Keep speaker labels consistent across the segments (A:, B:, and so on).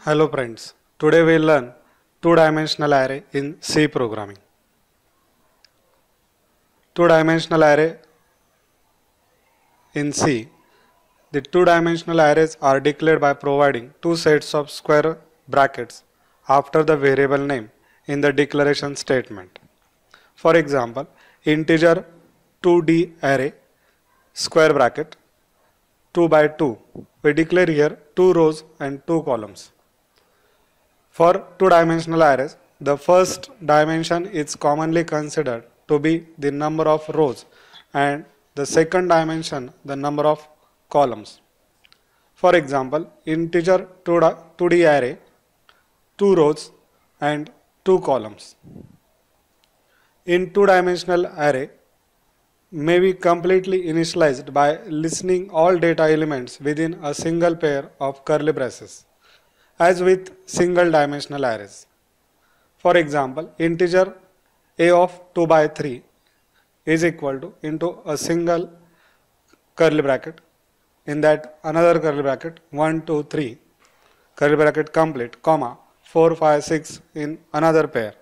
A: Hello friends, today we will learn two-dimensional array in C programming. Two-dimensional array in C. The two-dimensional arrays are declared by providing two sets of square brackets after the variable name in the declaration statement. For example, integer 2D array square bracket 2 by 2. We declare here 2 rows and 2 columns. For two-dimensional arrays, the first dimension is commonly considered to be the number of rows and the second dimension the number of columns. For example, integer 2D array, 2 rows and 2 columns. In two-dimensional array may be completely initialized by listening all data elements within a single pair of curly braces, as with single dimensional arrays. For example, integer a of 2 by 3 is equal to into a single curly bracket, in that another curly bracket 1, 2, 3 curly bracket complete, comma 4, 5, 6 in another pair.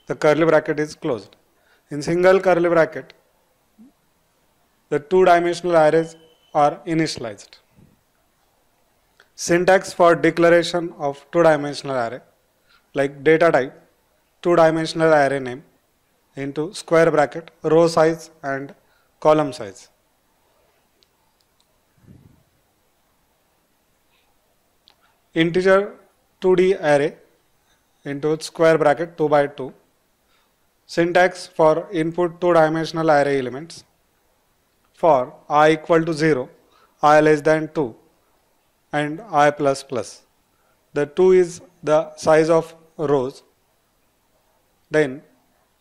A: The curly bracket is closed. In single curly bracket, the two-dimensional arrays are initialized. Syntax for declaration of two-dimensional array, like data type, two-dimensional array name into square bracket, row size and column size. Integer 2D array into square bracket 2 by 2. Syntax for input two-dimensional array elements. For I equal to 0, I less than 2 and I plus plus. The 2 is the size of rows. Then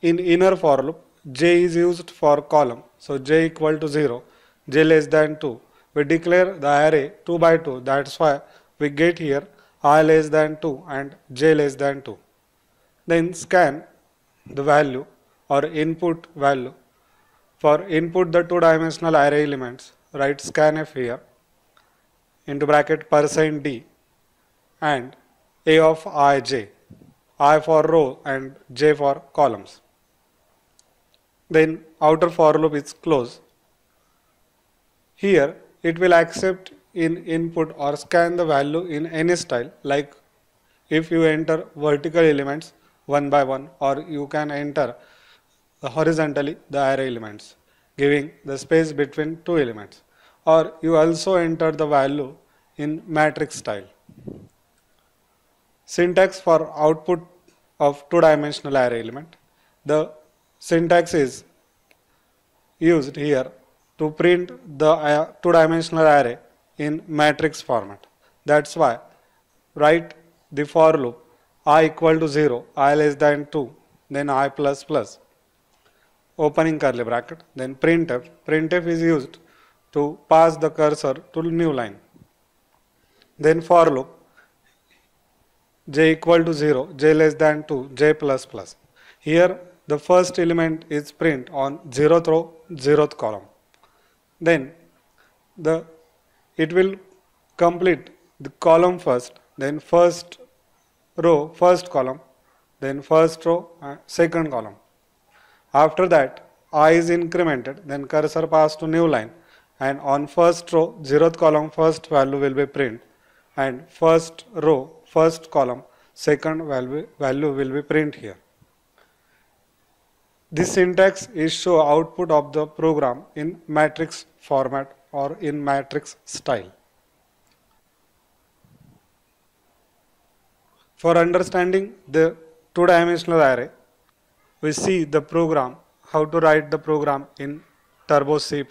A: in inner for loop, j is used for column. So j equal to 0, j less than 2. We declare the array 2 by 2. That's why we get here I less than 2 and j less than 2. Then scan the value or input value. For input the two-dimensional array elements, write scanf here into bracket %d and a of ij, I for row and j for columns. Then outer for loop is closed. Here it will accept in input or scan the value in any style, like if you enter vertical elements one by one, or you can enter horizontally the array elements, giving the space between two elements, or you also enter the value in matrix style. Syntax for output of two-dimensional array element. The syntax is used here to print the two-dimensional array in matrix format. That's why write the for loop I equal to 0, I less than 2, then I plus plus, opening curly bracket, then printf. Printf is used to pass the cursor to new line. Then for loop, j equal to 0, j less than 2, j plus plus. Here the first element is print on 0th row, 0th column. Then it will complete the column first, then first row, first column, then first row, second column. After that, I is incremented, then cursor passed to new line, and on first row, 0th column, first value will be print, and first row, first column, second value will be print here. This syntax is show output of the program in matrix format or in matrix style. For understanding the two-dimensional array, we see the program, how to write the program in Turbo C++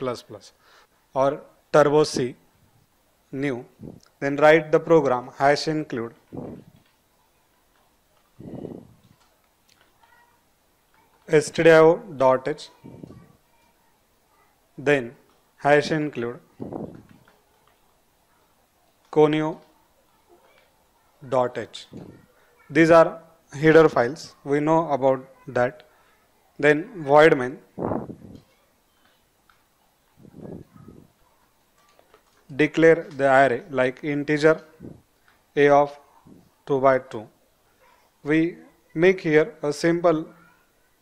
A: or Turbo C new. Then write the program #include stdio.h, then #include conio.h. These are header files, we know about that. Then void main, declare the array like integer a of 2 by 2. We make here a simple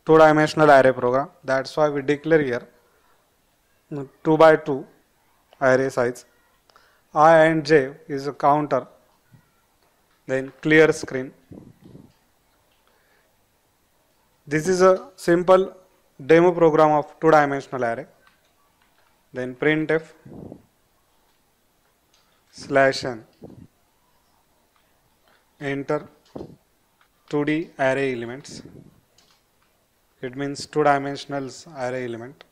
A: two-dimensional array program. That's why we declare here 2 by 2 array size. I and j is a counter, then clear screen. This is a simple demo program of two-dimensional array. Then printf /n, enter 2D array elements. It means two-dimensional array element.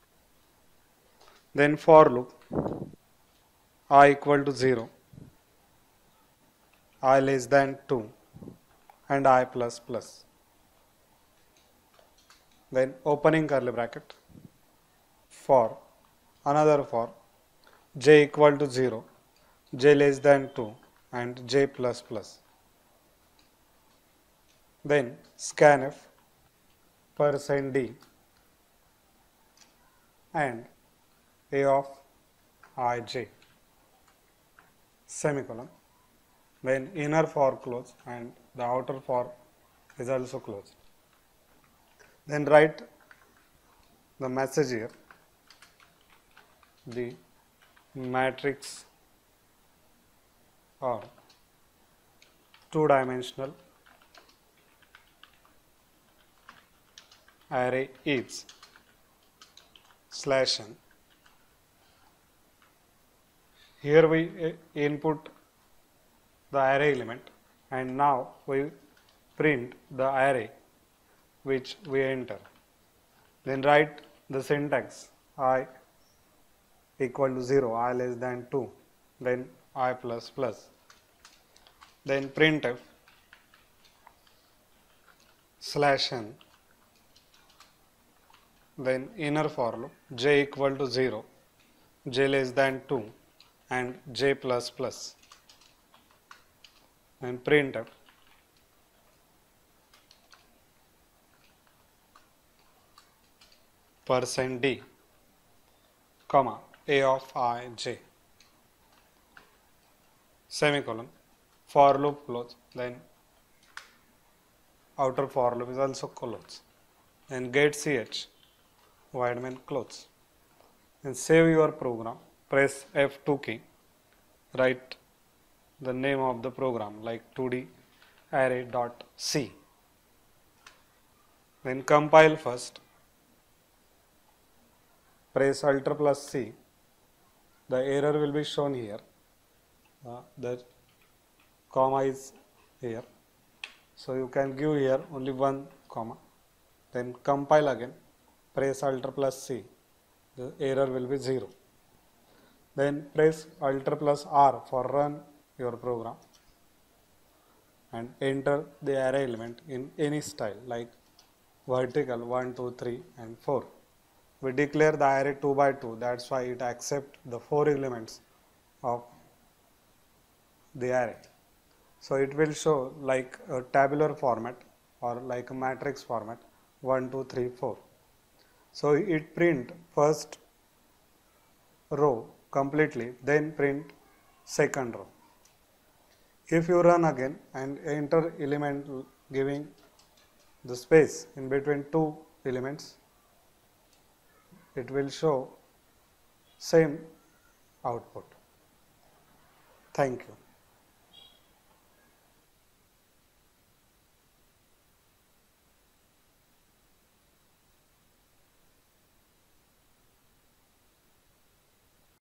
A: Then for loop, I equal to 0, I less than 2, and I plus plus. Then opening curly bracket, for, another for, j equal to 0, j less than 2, and j plus plus. Then scanf %d and a of ij, semicolon. Then inner for close and the outer for is also closed. Then write the message here, the matrix or two-dimensional array is /n. Here we input the array element and now we print the array which we enter. Then write the syntax, I equal to 0, I less than 2, then I plus plus. Then printf /n, then inner for loop, j equal to 0, j less than 2, and j plus plus. Then printf %d, comma, a of I j, semicolon, for loop close, then outer for loop is also closed. Then get ch, void main close. Then save your program, press F2 key, write the name of the program like 2D array.c. Then compile first, press Alt plus C, the error will be shown here, the comma is here, so you can give here only one comma. Then compile again, press Alt plus C, the error will be 0. Then press Alt plus R for run your program and enter the array element in any style like vertical 1, 2, 3 and 4. We declare the array 2 by 2, that's why it accepts the 4 elements of the array. So it will show like a tabular format or like a matrix format 1, 2, 3, 4. So it print first row completely, then print second row. If you run again and enter element giving the space in between two elements, it will show same output. Thank you.